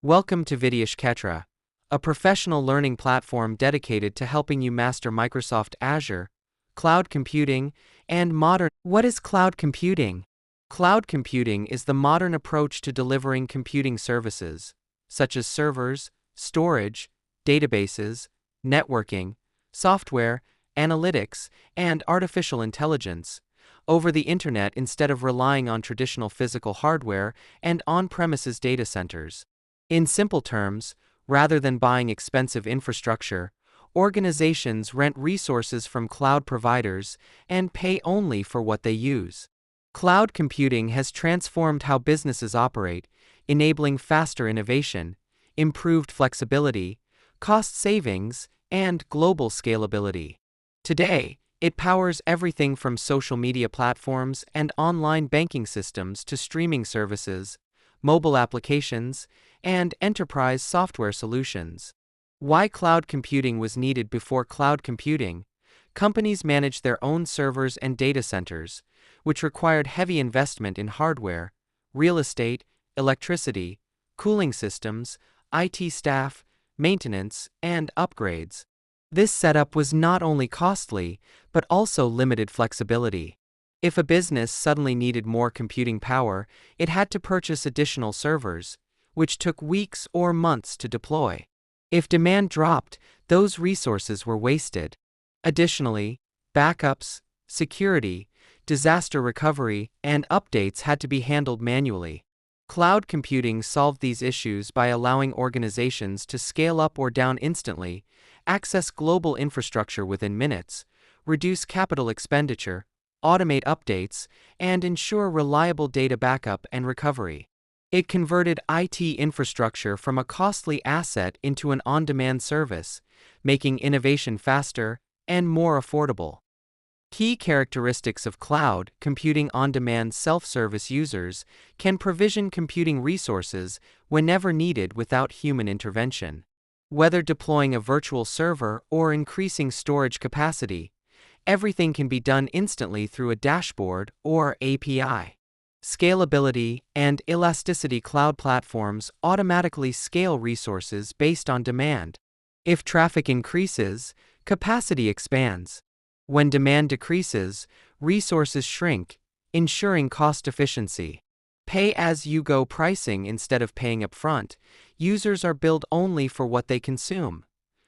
Welcome to Vidyash, a professional learning platform dedicated to helping you master Microsoft Azure, cloud computing, and modern. What is cloud computing? Cloud computing is the modern approach to delivering computing services, such as servers, storage, databases, networking, software, analytics, and artificial intelligence, over the internet instead of relying on traditional physical hardware and on-premises data centers. In simple terms, rather than buying expensive infrastructure, organizations rent resources from cloud providers and pay only for what they use. Cloud computing has transformed how businesses operate, enabling faster innovation, improved flexibility, cost savings, and global scalability. Today, it powers everything from social media platforms and online banking systems to streaming services, mobile applications, and enterprise software solutions. Why cloud computing was needed? Before cloud computing, companies managed their own servers and data centers, which required heavy investment in hardware, real estate, electricity, cooling systems, IT staff, maintenance, and upgrades. This setup was not only costly, but also limited flexibility. If a business suddenly needed more computing power, it had to purchase additional servers, which took weeks or months to deploy. If demand dropped, those resources were wasted. Additionally, backups, security, disaster recovery, and updates had to be handled manually. Cloud computing solved these issues by allowing organizations to scale up or down instantly, access global infrastructure within minutes, reduce capital expenditure, automate updates, and ensure reliable data backup and recovery. It converted IT infrastructure from a costly asset into an on-demand service, making innovation faster and more affordable. Key characteristics of cloud computing: on-demand self-service. Users can provision computing resources whenever needed without human intervention. Whether deploying a virtual server or increasing storage capacity, everything can be done instantly through a dashboard or API. Scalability and elasticity. Cloud platforms automatically scale resources based on demand. If traffic increases, capacity expands. When demand decreases, resources shrink, ensuring cost efficiency. Pay-as-you-go pricing. Instead of paying upfront, users are billed only for what they consume,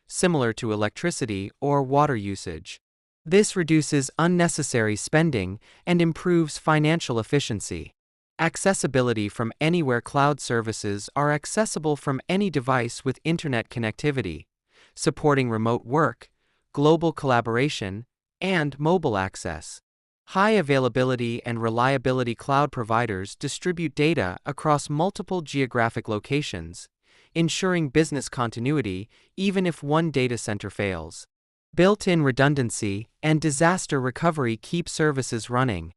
similar to electricity or water usage. This reduces unnecessary spending and improves financial efficiency. Accessibility from anywhere. Cloud services are accessible from any device with internet connectivity, supporting remote work, global collaboration, and mobile access. High availability and reliability. Cloud providers distribute data across multiple geographic locations, ensuring business continuity even if one data center fails. Built-in redundancy and disaster recovery keep services running.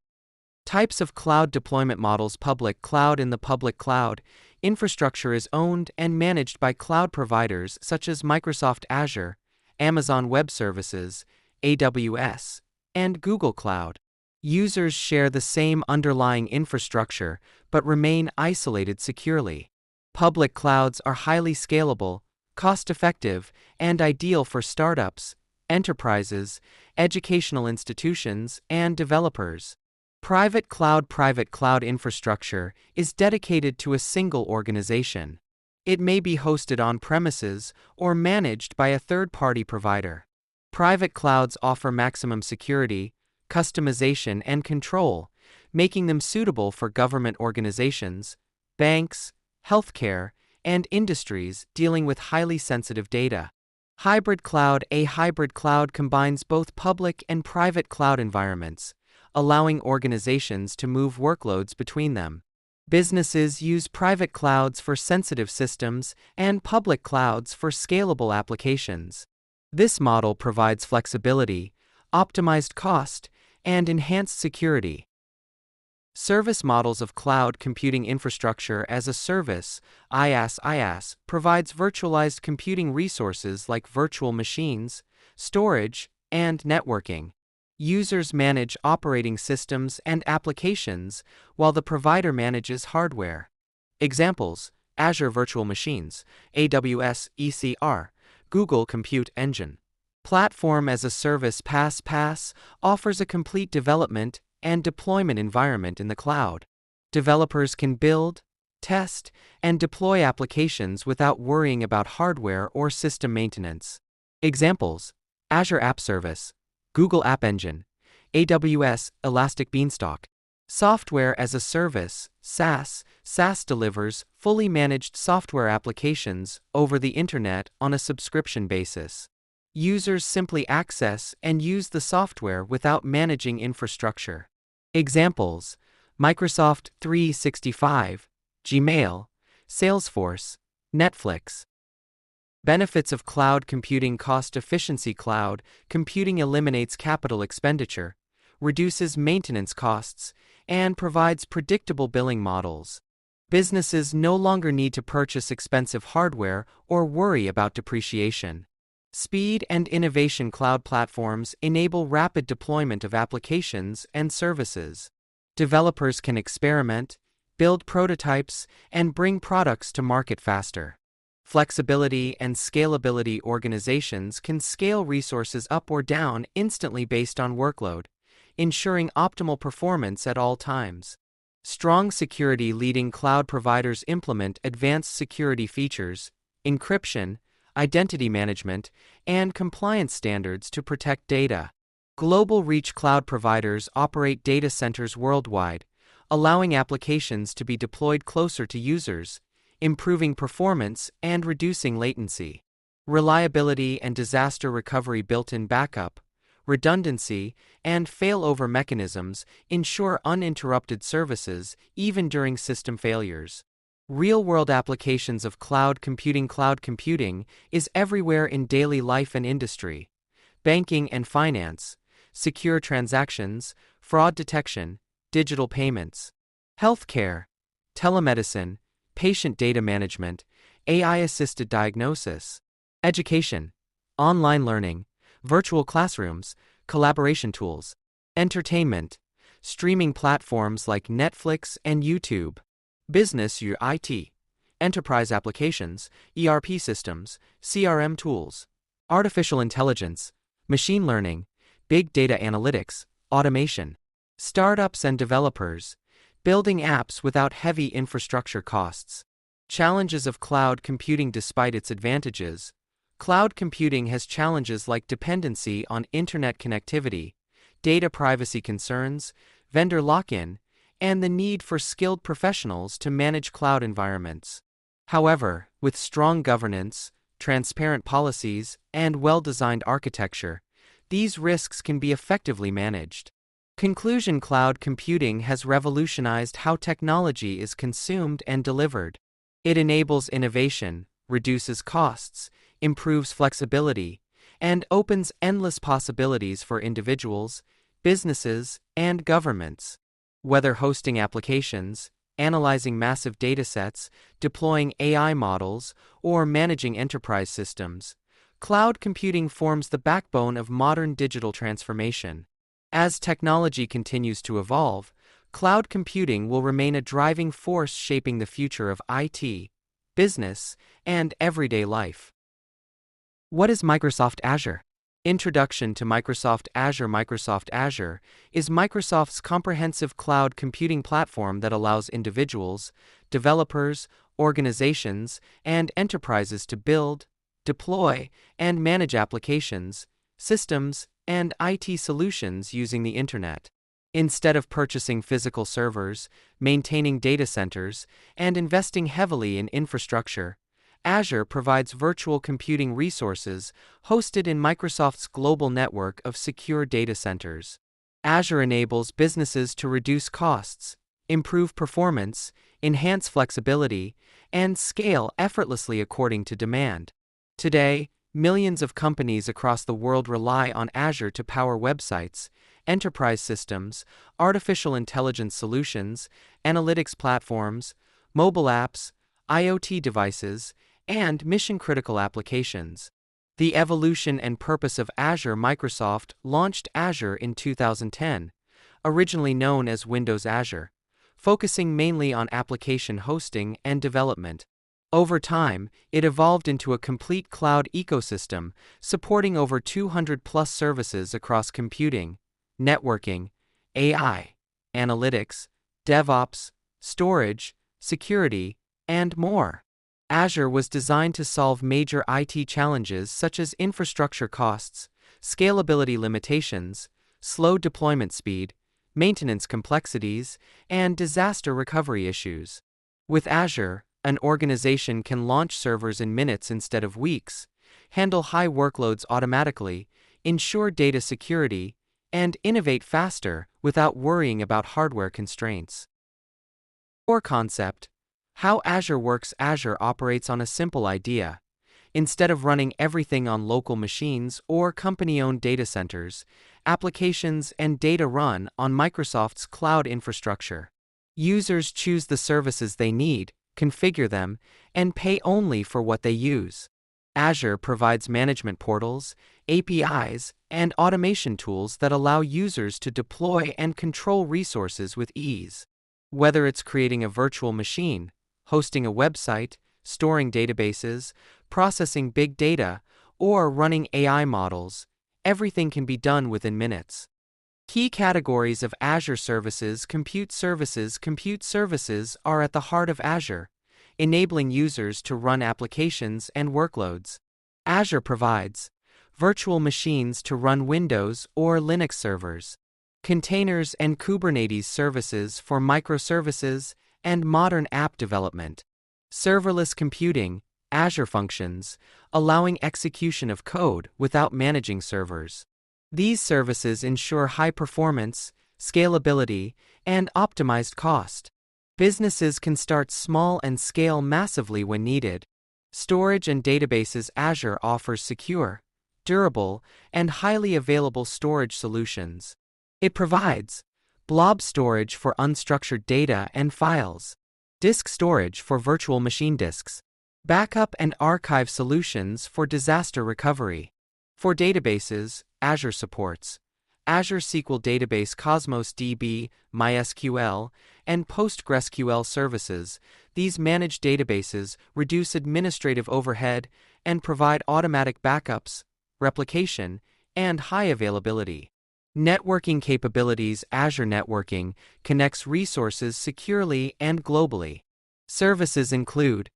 Types of cloud deployment models. Public cloud. In the public cloud, infrastructure is owned and managed by cloud providers such as Microsoft Azure, Amazon Web Services, AWS, and Google Cloud. Users share the same underlying infrastructure but remain isolated securely. Public clouds are highly scalable, cost-effective, and ideal for startups, enterprises, educational institutions, and developers. Private cloud infrastructure is dedicated to a single organization. It may be hosted on-premises or managed by a third-party provider. Private clouds offer maximum security, customization, and control, making them suitable for government organizations, banks, healthcare, and industries dealing with highly sensitive data. Hybrid cloud. A hybrid cloud combines both public and private cloud environments, allowing organizations to move workloads between them. Businesses use private clouds for sensitive systems and public clouds for scalable applications. This model provides flexibility, optimized cost, and enhanced security. Service models of cloud computing. Infrastructure as a service, IaaS, provides virtualized computing resources like virtual machines, storage, and networking. Users manage operating systems and applications, while the provider manages hardware. Examples: Azure Virtual Machines, AWS ECR, Google Compute Engine. Platform as a Service PaaS offers a complete development and deployment environment in the cloud. Developers can build, test, and deploy applications without worrying about hardware or system maintenance. Examples: Azure App Service, Google App Engine, AWS Elastic Beanstalk. Software as a Service SaaS delivers fully managed software applications over the internet on a subscription basis. Users simply access and use the software without managing infrastructure. Examples: Microsoft 365, Gmail, Salesforce, Netflix. Benefits of cloud computing: cost efficiency. Cloud computing eliminates capital expenditure, reduces maintenance costs, and provides predictable billing models. Businesses no longer need to purchase expensive hardware or worry about depreciation. Speed and innovation. Cloud platforms enable rapid deployment of applications and services. Developers can experiment, build prototypes, and bring products to market faster. Flexibility and scalability. Organizations can scale resources up or down instantly based on workload, ensuring optimal performance at all times. Strong security. Leading cloud providers implement advanced security features, encryption, identity management, and compliance standards to protect data. Global reach. Cloud providers operate data centers worldwide, allowing applications to be deployed closer to users, improving performance and reducing latency. Reliability and disaster recovery. Built-in backup, redundancy, and failover mechanisms ensure uninterrupted services even during system failures. Real-world applications of cloud computing. Cloud computing is everywhere in daily life and industry. Banking and finance, secure transactions, fraud detection, digital payments. Healthcare, telemedicine, patient data management, AI-assisted diagnosis. Education, online learning, virtual classrooms, collaboration tools. Entertainment, streaming platforms like Netflix and YouTube. Business. IT, enterprise applications, ERP systems, CRM tools. Artificial intelligence, machine learning, big data analytics, automation. Startups and developers, building apps without heavy infrastructure costs. Challenges of cloud computing. Despite its advantages, cloud computing has challenges like dependency on internet connectivity, data privacy concerns, vendor lock-in, and the need for skilled professionals to manage cloud environments. However, with strong governance, transparent policies, and well-designed architecture, these risks can be effectively managed. Conclusion: cloud computing has revolutionized how technology is consumed and delivered. It enables innovation, reduces costs, improves flexibility, and opens endless possibilities for individuals, businesses, and governments. Whether hosting applications, analyzing massive datasets, deploying AI models, or managing enterprise systems, cloud computing forms the backbone of modern digital transformation. As technology continues to evolve, cloud computing will remain a driving force shaping the future of IT, business, and everyday life. What is Microsoft Azure? Introduction to Microsoft Azure. Microsoft Azure is Microsoft's comprehensive cloud computing platform that allows individuals, developers, organizations, and enterprises to build, deploy, and manage applications, systems, and IT solutions using the Internet. Instead of purchasing physical servers, maintaining data centers, and investing heavily in infrastructure, Azure provides virtual computing resources hosted in Microsoft's global network of secure data centers. Azure enables businesses to reduce costs, improve performance, enhance flexibility, and scale effortlessly according to demand. Today, millions of companies across the world rely on Azure to power websites, enterprise systems, artificial intelligence solutions, analytics platforms, mobile apps, IoT devices, and mission-critical applications. The evolution and purpose of Azure. Microsoft launched Azure in 2010, originally known as Windows Azure, focusing mainly on application hosting and development. Over time, it evolved into a complete cloud ecosystem, supporting over 200+ services across computing, networking, AI, analytics, DevOps, storage, security, and more. Azure was designed to solve major IT challenges such as infrastructure costs, scalability limitations, slow deployment speed, maintenance complexities, and disaster recovery issues. With Azure, an organization can launch servers in minutes instead of weeks, handle high workloads automatically, ensure data security, and innovate faster without worrying about hardware constraints. Core concept: how Azure works. Azure operates on a simple idea. Instead of running everything on local machines or company-owned data centers, applications and data run on Microsoft's cloud infrastructure. Users choose the services they need, configure them, and pay only for what they use. Azure provides management portals, APIs, and automation tools that allow users to deploy and control resources with ease. Whether it's creating a virtual machine, hosting a website, storing databases, processing big data, or running AI models, everything can be done within minutes. Key categories of Azure services. Compute services. Compute services are at the heart of Azure, enabling users to run applications and workloads. Azure provides virtual machines to run Windows or Linux servers, containers and Kubernetes services for microservices and modern app development, serverless computing, Azure Functions, allowing execution of code without managing servers. These services ensure high performance, scalability, and optimized cost. Businesses can start small and scale massively when needed. Storage and databases. Azure offers secure, durable, and highly available storage solutions. It provides blob storage for unstructured data and files, disk storage for virtual machine disks, backup and archive solutions for disaster recovery. For databases, Azure supports Azure SQL Database, Cosmos DB, MySQL, and PostgreSQL services. These managed databases reduce administrative overhead and provide automatic backups, replication, and high availability. Networking capabilities. Azure Networking connects resources securely and globally. Services include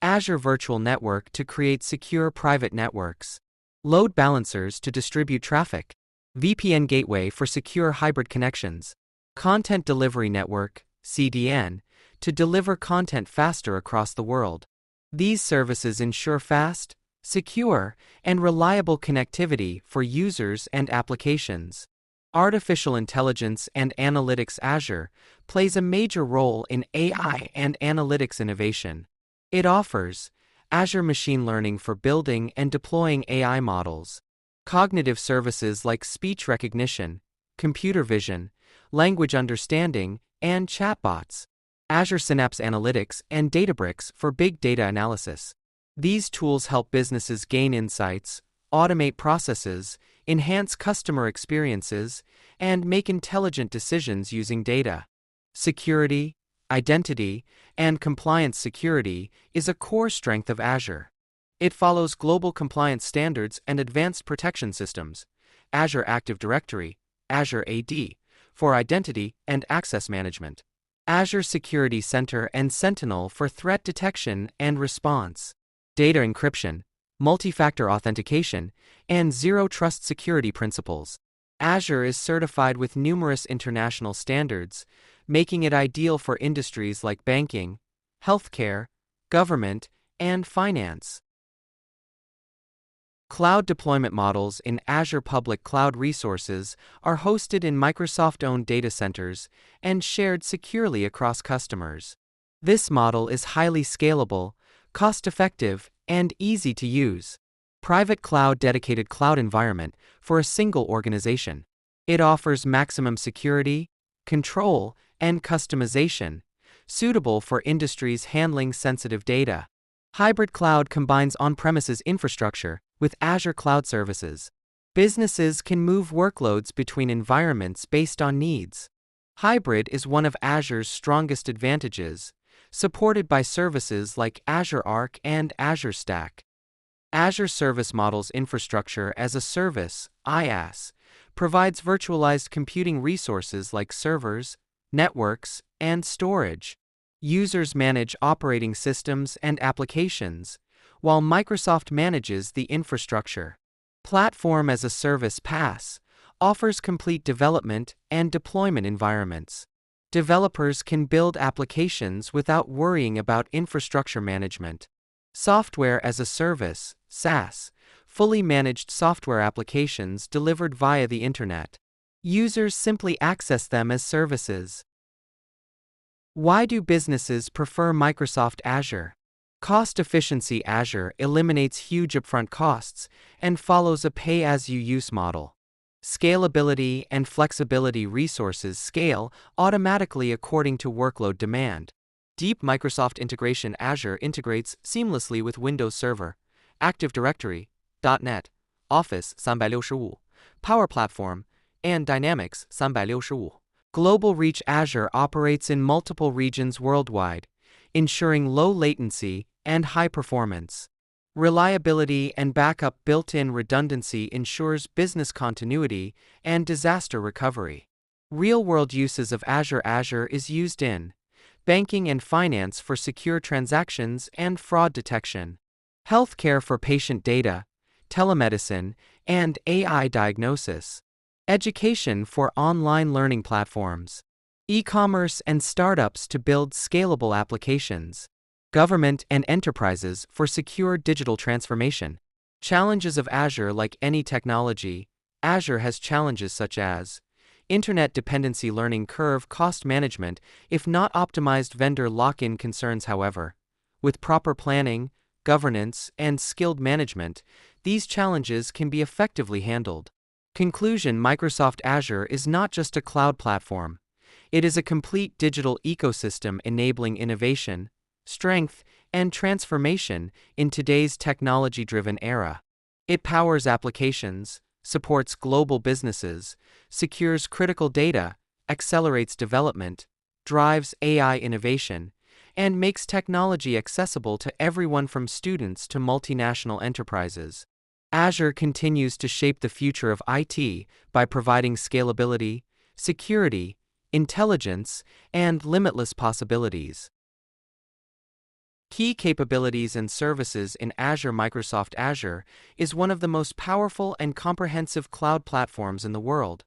Azure Virtual Network to create secure private networks, load balancers to distribute traffic, VPN gateway for secure hybrid connections, Content Delivery Network, CDN, to deliver content faster across the world. These services ensure fast, secure, and reliable connectivity for users and applications. Artificial intelligence and analytics. Azure plays a major role in AI and analytics innovation. It offers Azure Machine Learning for building and deploying AI models, cognitive services like speech recognition, computer vision, language understanding, and chatbots, Azure Synapse Analytics and Databricks for big data analysis. These tools help businesses gain insights, automate processes, enhance customer experiences, and make intelligent decisions using data. Security, identity, and compliance. Security is a core strength of Azure. It follows global compliance standards and advanced protection systems. Azure Active Directory, Azure AD, for identity and access management. Azure Security Center and Sentinel for threat detection and response. Data encryption, multi-factor authentication, and zero-trust security principles. Azure is certified with numerous international standards, making it ideal for industries like banking, healthcare, government, and finance. Cloud deployment models. In Azure, public cloud resources are hosted in Microsoft-owned data centers and shared securely across customers. This model is highly scalable, cost-effective, and easy to use. Private cloud. Dedicated cloud environment for a single organization. It offers maximum security, control, and customization, suitable for industries handling sensitive data. Hybrid cloud combines on-premises infrastructure with Azure Cloud Services. Businesses can move workloads between environments based on needs. Hybrid is one of Azure's strongest advantages, supported by services like Azure Arc and Azure Stack. Azure Service Models Infrastructure as a Service, IaaS, provides virtualized computing resources like servers, networks, and storage. Users manage operating systems and applications, while Microsoft manages the infrastructure. Platform as a Service PaaS offers complete development and deployment environments. Developers can build applications without worrying about infrastructure management. Software as a Service, SaaS, fully managed software applications delivered via the Internet. Users simply access them as services. Why do businesses prefer Microsoft Azure? Cost efficiency. Azure eliminates huge upfront costs and follows a pay-as-you-use model. Scalability and flexibility. Resources scale automatically according to workload demand. Deep Microsoft integration. Azure integrates seamlessly with Windows Server, Active Directory, .NET, Office 365, Power Platform, and Dynamics 365. Global reach. Azure operates in multiple regions worldwide, ensuring low latency and high performance. Reliability and backup. Built-in redundancy ensures business continuity and disaster recovery. Real-world uses of Azure. Azure is used in banking and finance for secure transactions and fraud detection, healthcare for patient data, telemedicine, and AI diagnosis, education for online learning platforms, e-commerce and startups to build scalable applications, government and enterprises for secure digital transformation. Challenges of Azure. Like any technology, Azure has challenges such as internet dependency, learning curve, cost management, if not optimized, vendor lock-in concerns. However, with proper planning, governance, and skilled management, these challenges can be effectively handled. Conclusion. Microsoft Azure is not just a cloud platform. It is a complete digital ecosystem enabling innovation, strength, and transformation in today's technology-driven era. It powers applications, supports global businesses, secures critical data, accelerates development, drives AI innovation, and makes technology accessible to everyone from students to multinational enterprises. Azure continues to shape the future of IT by providing scalability, security, intelligence, and limitless possibilities. Key capabilities and services in Azure. Microsoft Azure is one of the most powerful and comprehensive cloud platforms in the world,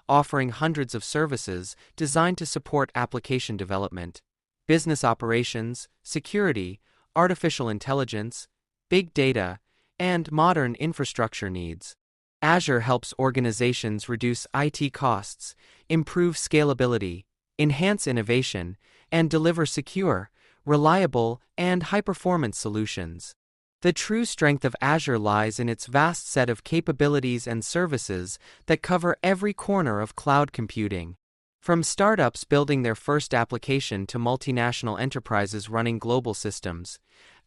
offering hundreds of services designed to support application development, business operations, security, artificial intelligence, big data, and modern infrastructure needs. Azure helps organizations reduce IT costs, improve scalability, enhance innovation, and deliver secure, reliable, and high-performance solutions. The true strength of Azure lies in its vast set of capabilities and services that cover every corner of cloud computing. From startups building their first application to multinational enterprises running global systems,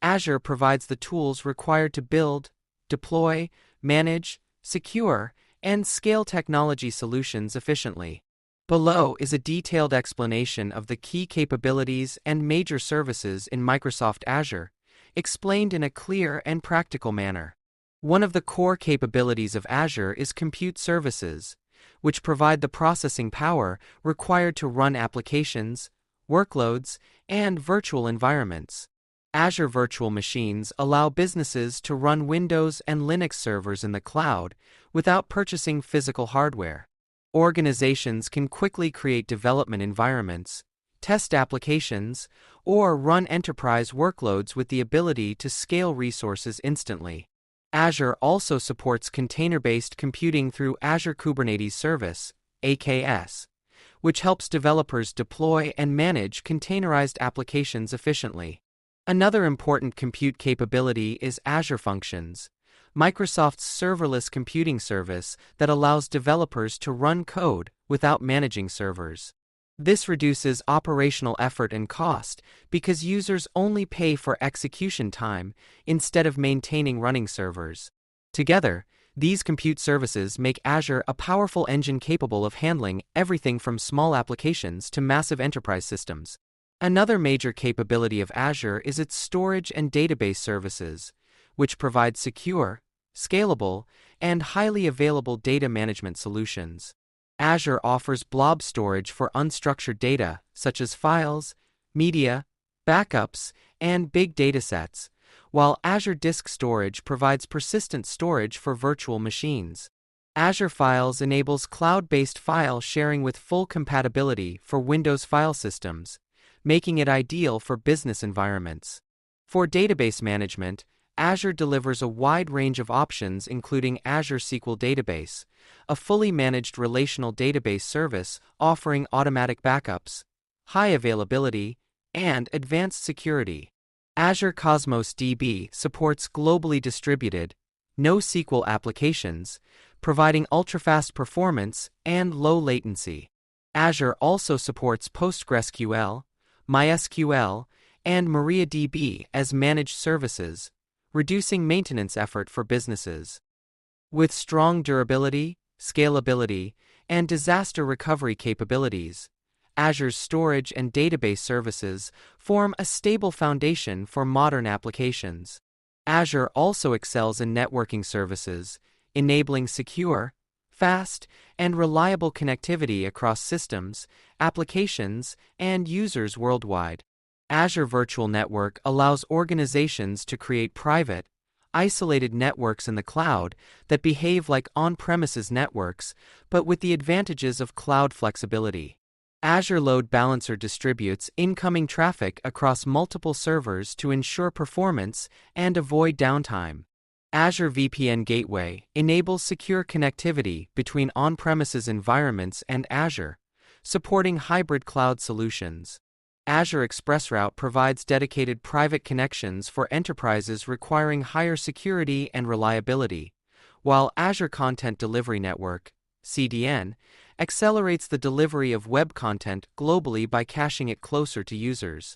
Azure provides the tools required to build, deploy, manage, secure, and scale technology solutions efficiently. Below is a detailed explanation of the key capabilities and major services in Microsoft Azure, explained in a clear and practical manner. One of the core capabilities of Azure is compute services, which provide the processing power required to run applications, workloads, and virtual environments. Azure Virtual Machines allow businesses to run Windows and Linux servers in the cloud without purchasing physical hardware. Organizations can quickly create development environments, test applications, or run enterprise workloads with the ability to scale resources instantly. Azure also supports container-based computing through Azure Kubernetes Service, AKS, which helps developers deploy and manage containerized applications efficiently. Another important compute capability is Azure Functions, Microsoft's serverless computing service that allows developers to run code without managing servers. This reduces operational effort and cost because users only pay for execution time instead of maintaining running servers. Together, these compute services make Azure a powerful engine capable of handling everything from small applications to massive enterprise systems. Another major capability of Azure is its storage and database services, which provide secure, scalable, and highly available data management solutions. Azure offers blob storage for unstructured data, such as files, media, backups, and big datasets, while Azure Disk Storage provides persistent storage for virtual machines. Azure Files enables cloud-based file sharing with full compatibility for Windows file systems, making it ideal for business environments. For database management, Azure delivers a wide range of options including Azure SQL Database, a fully managed relational database service offering automatic backups, high availability, and advanced security. Azure Cosmos DB supports globally distributed, NoSQL applications, providing ultra-fast performance and low latency. Azure also supports PostgreSQL, MySQL, and MariaDB as managed services, reducing maintenance effort for businesses. With strong durability, scalability, and disaster recovery capabilities, Azure's storage and database services form a stable foundation for modern applications. Azure also excels in networking services, enabling secure, fast, and reliable connectivity across systems, applications, and users worldwide. Azure Virtual Network allows organizations to create private, isolated networks in the cloud that behave like on-premises networks, but with the advantages of cloud flexibility. Azure Load Balancer distributes incoming traffic across multiple servers to ensure performance and avoid downtime. Azure VPN Gateway enables secure connectivity between on-premises environments and Azure, supporting hybrid cloud solutions. Azure ExpressRoute provides dedicated private connections for enterprises requiring higher security and reliability, while Azure Content Delivery Network, CDN, accelerates the delivery of web content globally by caching it closer to users.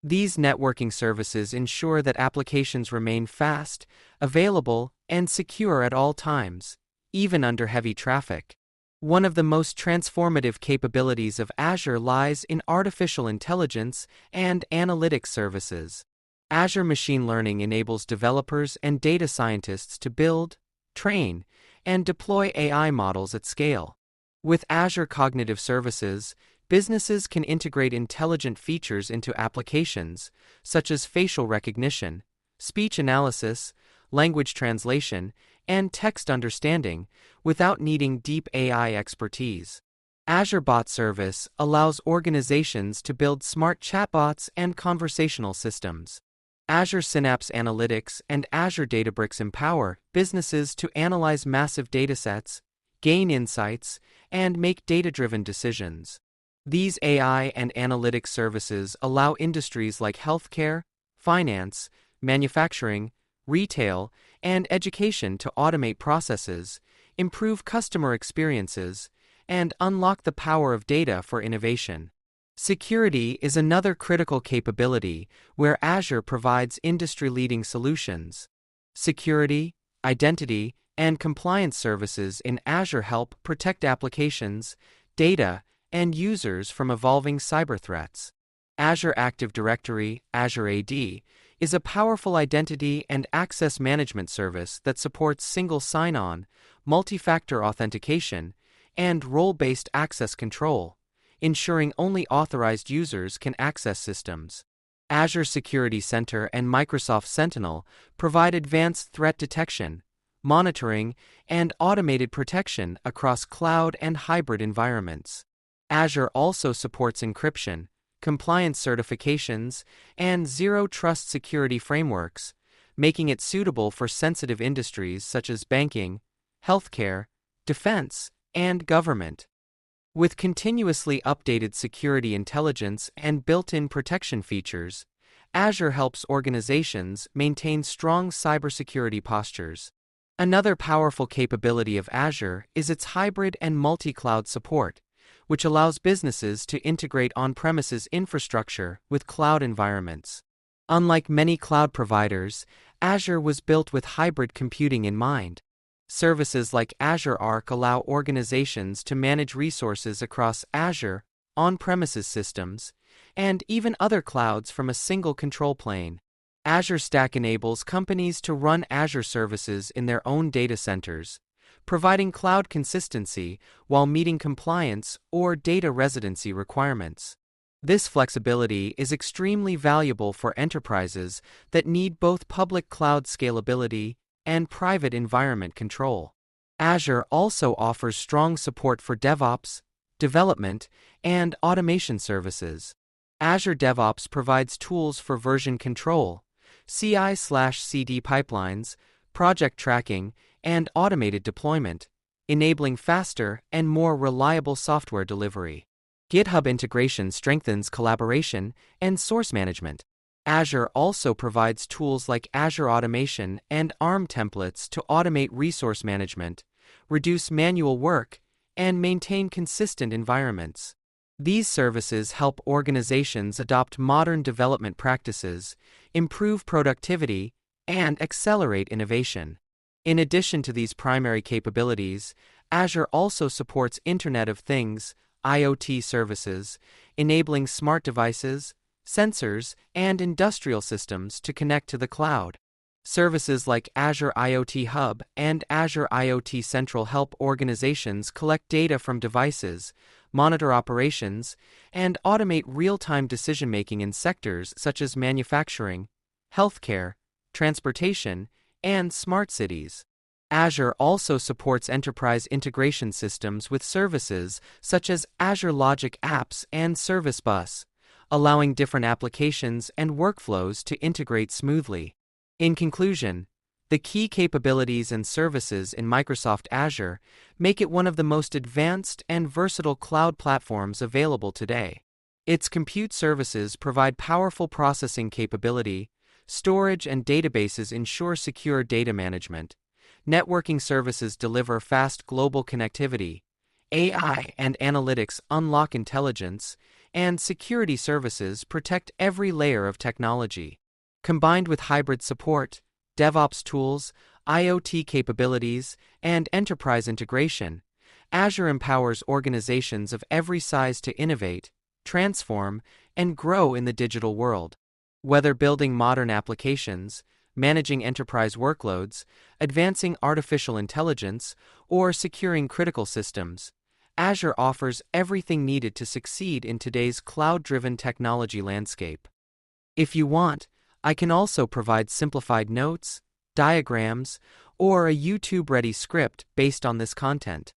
These networking services ensure that applications remain fast, available, and secure at all times, even under heavy traffic. One of the most transformative capabilities of Azure lies in artificial intelligence and analytics services. Azure Machine Learning enables developers and data scientists to build, train, and deploy AI models at scale. With Azure Cognitive Services, businesses can integrate intelligent features into applications, such as facial recognition, speech analysis, language translation, and text understanding, without needing deep AI expertise. Azure Bot Service allows organizations to build smart chatbots and conversational systems. Azure Synapse Analytics and Azure Databricks empower businesses to analyze massive datasets, gain insights, and make data-driven decisions. These AI and analytics services allow industries like healthcare, finance, manufacturing, retail, and education to automate processes, improve customer experiences, and unlock the power of data for innovation. Security is another critical capability where Azure provides industry-leading solutions. Security, identity, and compliance services in Azure help protect applications, data, and users from evolving cyber threats. Azure Active Directory, Azure AD, is a powerful identity and access management service that supports single sign-on, multi-factor authentication, and role-based access control, ensuring only authorized users can access systems. Azure Security Center and Microsoft Sentinel provide advanced threat detection, monitoring, and automated protection across cloud and hybrid environments. Azure also supports encryption, compliance certifications, and zero-trust security frameworks, making it suitable for sensitive industries such as banking, healthcare, defense, and government. With continuously updated security intelligence and built-in protection features, Azure helps organizations maintain strong cybersecurity postures. Another powerful capability of Azure is its hybrid and multi-cloud support, which allows businesses to integrate on-premises infrastructure with cloud environments. Unlike many cloud providers, Azure was built with hybrid computing in mind. Services like Azure Arc allow organizations to manage resources across Azure, on-premises systems, and even other clouds from a single control plane. Azure Stack enables companies to run Azure services in their own data centers, providing cloud consistency while meeting compliance or data residency requirements. This flexibility is extremely valuable for enterprises that need both public cloud scalability and private environment control. Azure also offers strong support for DevOps, development, and automation services. Azure DevOps provides tools for version control, CI/CD pipelines, project tracking, and automated deployment, enabling faster and more reliable software delivery. GitHub integration strengthens collaboration and source management. Azure also provides tools like Azure Automation and ARM templates to automate resource management, reduce manual work, and maintain consistent environments. These services help organizations adopt modern development practices, improve productivity, and accelerate innovation. In addition to these primary capabilities, Azure also supports Internet of Things, IoT services, enabling smart devices, sensors, and industrial systems to connect to the cloud. Services like Azure IoT Hub and Azure IoT Central help organizations collect data from devices, monitor operations, and automate real-time decision-making in sectors such as manufacturing, healthcare, transportation, and smart cities. Azure also supports enterprise integration systems with services such as Azure Logic Apps and Service Bus, allowing different applications and workflows to integrate smoothly. In conclusion, the key capabilities and services in Microsoft Azure make it one of the most advanced and versatile cloud platforms available today. Its compute services provide powerful processing capability, storage and databases ensure secure data management, networking services deliver fast global connectivity, AI and analytics unlock intelligence, and security services protect every layer of technology. Combined with hybrid support, DevOps tools, IoT capabilities, and enterprise integration, Azure empowers organizations of every size to innovate, transform, and grow in the digital world. Whether building modern applications, managing enterprise workloads, advancing artificial intelligence, or securing critical systems, Azure offers everything needed to succeed in today's cloud-driven technology landscape. If you want, I can also provide simplified notes, diagrams, or a YouTube-ready script based on this content.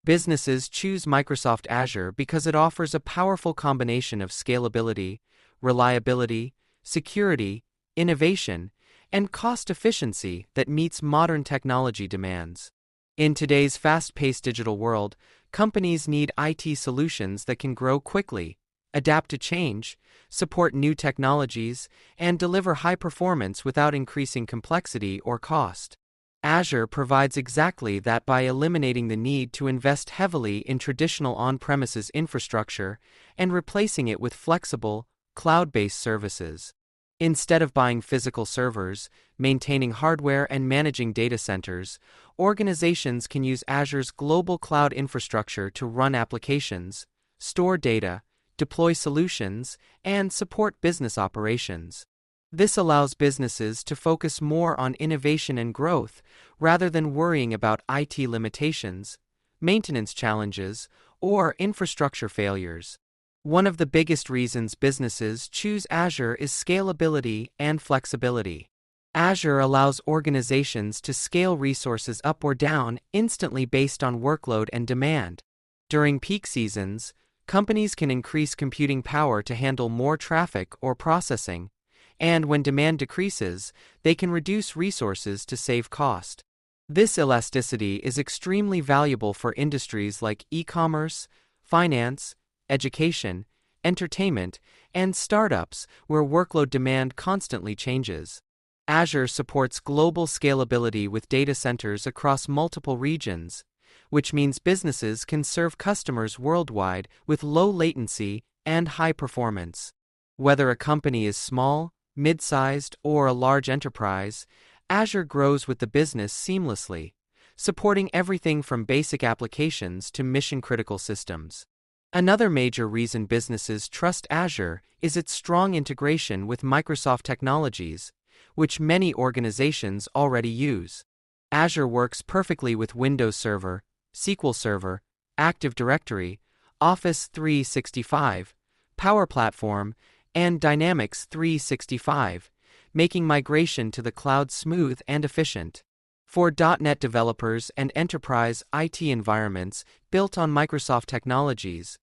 Businesses choose Microsoft Azure because it offers a powerful combination of scalability, reliability, security, innovation, and cost efficiency that meets modern technology demands. In today's fast-paced digital world, companies need IT solutions that can grow quickly, adapt to change, support new technologies, and deliver high performance without increasing complexity or cost. Azure provides exactly that by eliminating the need to invest heavily in traditional on-premises infrastructure and replacing it with flexible, cloud-based services. Instead of buying physical servers, maintaining hardware, and managing data centers, organizations can use Azure's global cloud infrastructure to run applications, store data, deploy solutions, and support business operations. This allows businesses to focus more on innovation and growth rather than worrying about IT limitations, maintenance challenges, or infrastructure failures. One of the biggest reasons businesses choose Azure is scalability and flexibility. Azure allows organizations to scale resources up or down instantly based on workload and demand. During peak seasons, companies can increase computing power to handle more traffic or processing, and when demand decreases, they can reduce resources to save cost. This elasticity is extremely valuable for industries like e-commerce, finance, education, entertainment, and startups where workload demand constantly changes. Azure supports global scalability with data centers across multiple regions, which means businesses can serve customers worldwide with low latency and high performance. Whether a company is small, mid-sized, or a large enterprise, Azure grows with the business seamlessly, supporting everything from basic applications to mission-critical systems. Another major reason businesses trust Azure is its strong integration with Microsoft technologies, which many organizations already use. Azure works perfectly with Windows Server, SQL Server, Active Directory, Office 365, Power Platform, and Dynamics 365, making migration to the cloud smooth and efficient. For .NET developers and enterprise IT environments built on Microsoft technologies,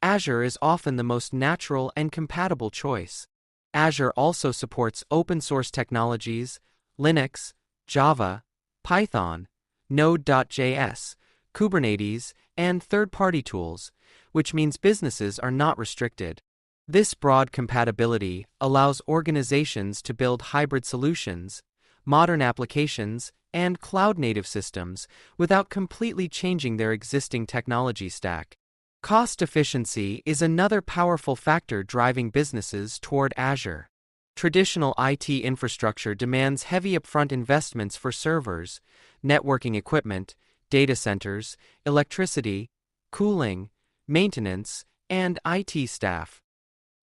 Azure is often the most natural and compatible choice. Azure also supports open-source technologies, Linux, Java, Python, Node.js, Kubernetes, and third-party tools, which means businesses are not restricted. This broad compatibility allows organizations to build hybrid solutions, modern applications, and cloud-native systems without completely changing their existing technology stack. Cost efficiency is another powerful factor driving businesses toward Azure. Traditional IT infrastructure demands heavy upfront investments for servers, networking equipment, data centers, electricity, cooling, maintenance, and IT staff.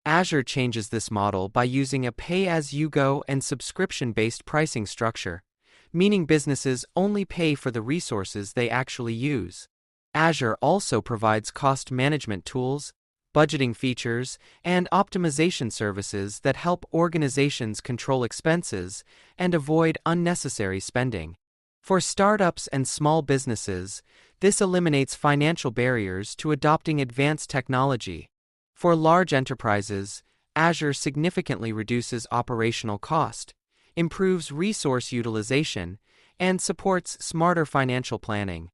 Azure changes this model by using a pay-as-you-go and subscription-based pricing structure, meaning businesses only pay for the resources they actually use. Azure also provides cost management tools, budgeting features, and optimization services that help organizations control expenses and avoid unnecessary spending. For startups and small businesses, this eliminates financial barriers to adopting advanced technology. For large enterprises, Azure significantly reduces operational cost, improves resource utilization, and supports smarter financial planning.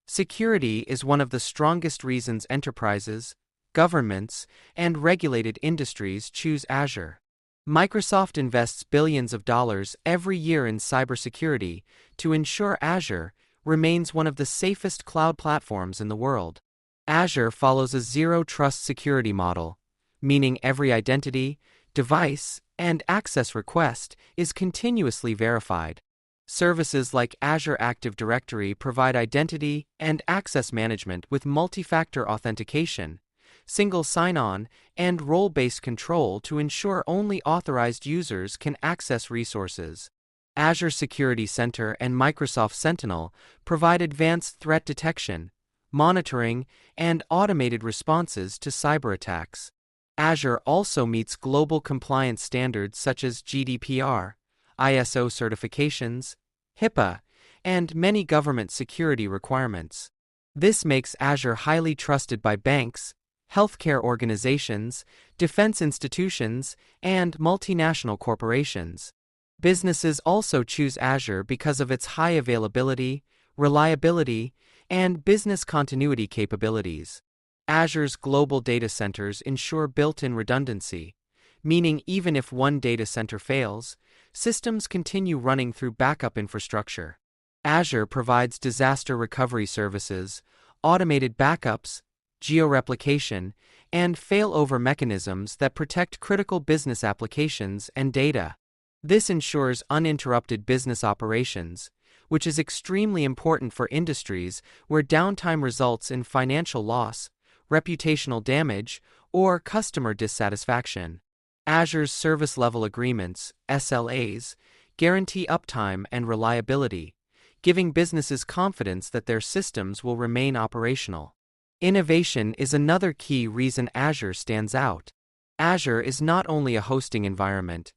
Security is one of the strongest reasons enterprises, governments, and regulated industries choose Azure. Microsoft invests billions of dollars every year in cybersecurity to ensure Azure remains one of the safest cloud platforms in the world. Azure follows a zero-trust security model, meaning every identity, device, and access request is continuously verified. Services like Azure Active Directory provide identity and access management with multi-factor authentication, single sign-on, and role-based control to ensure only authorized users can access resources. Azure Security Center and Microsoft Sentinel provide advanced threat detection, monitoring, and automated responses to cyber attacks. Azure also meets global compliance standards such as GDPR, ISO certifications, HIPAA, and many government security requirements. This makes Azure highly trusted by banks, healthcare organizations, defense institutions, and multinational corporations. Businesses also choose Azure because of its high availability, reliability, and business continuity capabilities. Azure's global data centers ensure built-in redundancy, meaning even if one data center fails, systems continue running through backup infrastructure. Azure provides disaster recovery services, automated backups, geo-replication, and failover mechanisms that protect critical business applications and data. This ensures uninterrupted business operations, which is extremely important for industries where downtime results in financial loss, reputational damage, or customer dissatisfaction. Azure's service level agreements, SLAs, guarantee uptime and reliability, giving businesses confidence that their systems will remain operational. Innovation is another key reason Azure stands out. Azure is not only a hosting environment,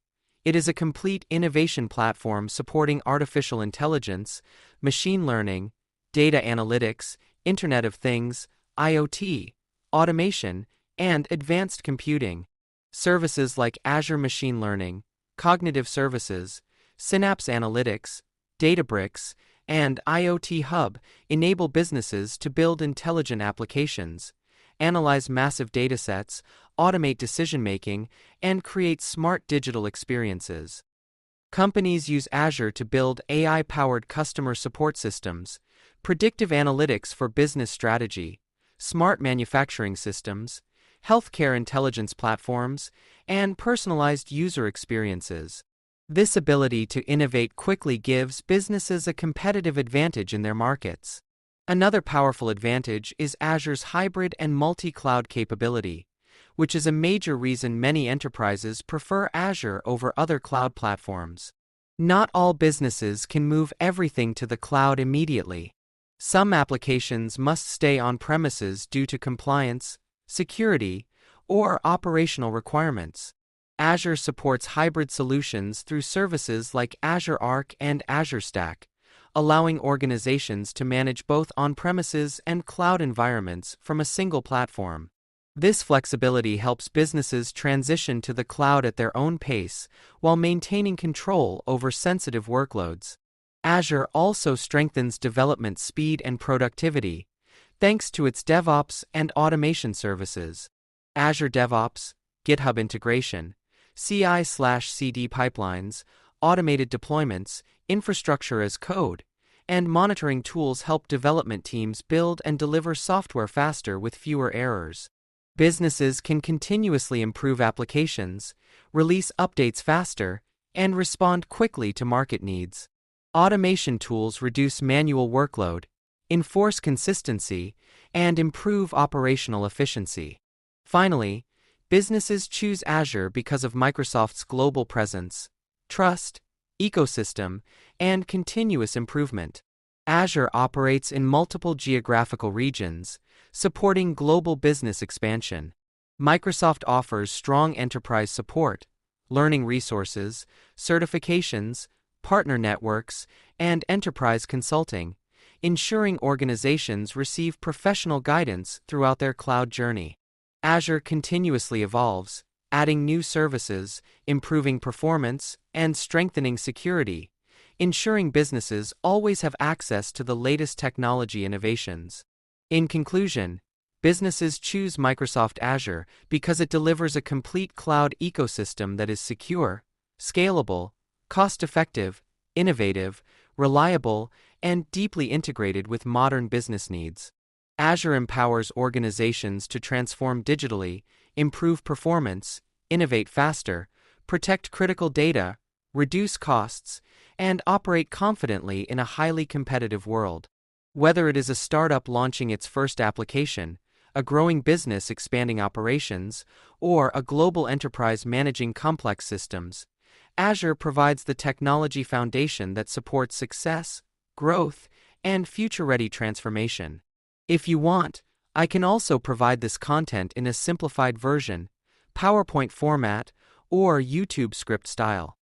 it is a complete innovation platform supporting artificial intelligence, machine learning, data analytics, Internet of Things, IoT, automation, and advanced computing. Services like Azure Machine Learning, Cognitive Services, Synapse Analytics, Databricks, and IoT Hub enable businesses to build intelligent applications, analyze massive datasets, automate decision-making, and create smart digital experiences. Companies use Azure to build AI-powered customer support systems, predictive analytics for business strategy, smart manufacturing systems, healthcare intelligence platforms, and personalized user experiences. This ability to innovate quickly gives businesses a competitive advantage in their markets. Another powerful advantage is Azure's hybrid and multi-cloud capability, which is a major reason many enterprises prefer Azure over other cloud platforms. Not all businesses can move everything to the cloud immediately. Some applications must stay on premises due to compliance, security, or operational requirements. Azure supports hybrid solutions through services like Azure Arc and Azure Stack, allowing organizations to manage both on-premises and cloud environments from a single platform. This flexibility helps businesses transition to the cloud at their own pace while maintaining control over sensitive workloads. Azure also strengthens development speed and productivity, thanks to its DevOps and automation services. Azure DevOps, GitHub integration, CI/CD pipelines, automated deployments, infrastructure as code, and monitoring tools help development teams build and deliver software faster with fewer errors. Businesses can continuously improve applications, release updates faster, and respond quickly to market needs. Automation tools reduce manual workload, enforce consistency, and improve operational efficiency. Finally, businesses choose Azure because of Microsoft's global presence, trust, ecosystem, and continuous improvement. Azure operates in multiple geographical regions, supporting global business expansion. Microsoft offers strong enterprise support, learning resources, certifications, partner networks, and enterprise consulting, ensuring organizations receive professional guidance throughout their cloud journey. Azure continuously evolves, adding new services, improving performance, and strengthening security, ensuring businesses always have access to the latest technology innovations. In conclusion, businesses choose Microsoft Azure because it delivers a complete cloud ecosystem that is secure, scalable, cost-effective, innovative, reliable, and deeply integrated with modern business needs. Azure empowers organizations to transform digitally, improve performance, innovate faster, protect critical data, reduce costs, and operate confidently in a highly competitive world. Whether it is a startup launching its first application, a growing business expanding operations, or a global enterprise managing complex systems, Azure provides the technology foundation that supports success, growth, and future-ready transformation. If you want, I can also provide this content in a simplified version, PowerPoint format, or YouTube script style.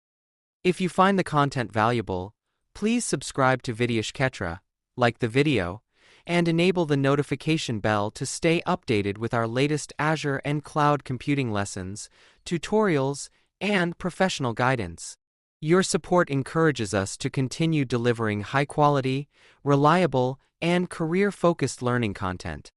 If you find the content valuable, please subscribe to Vidyesh Ketra, like the video, and enable the notification bell to stay updated with our latest Azure and cloud computing lessons, tutorials, and professional guidance. Your support encourages us to continue delivering high-quality, reliable, and career-focused learning content.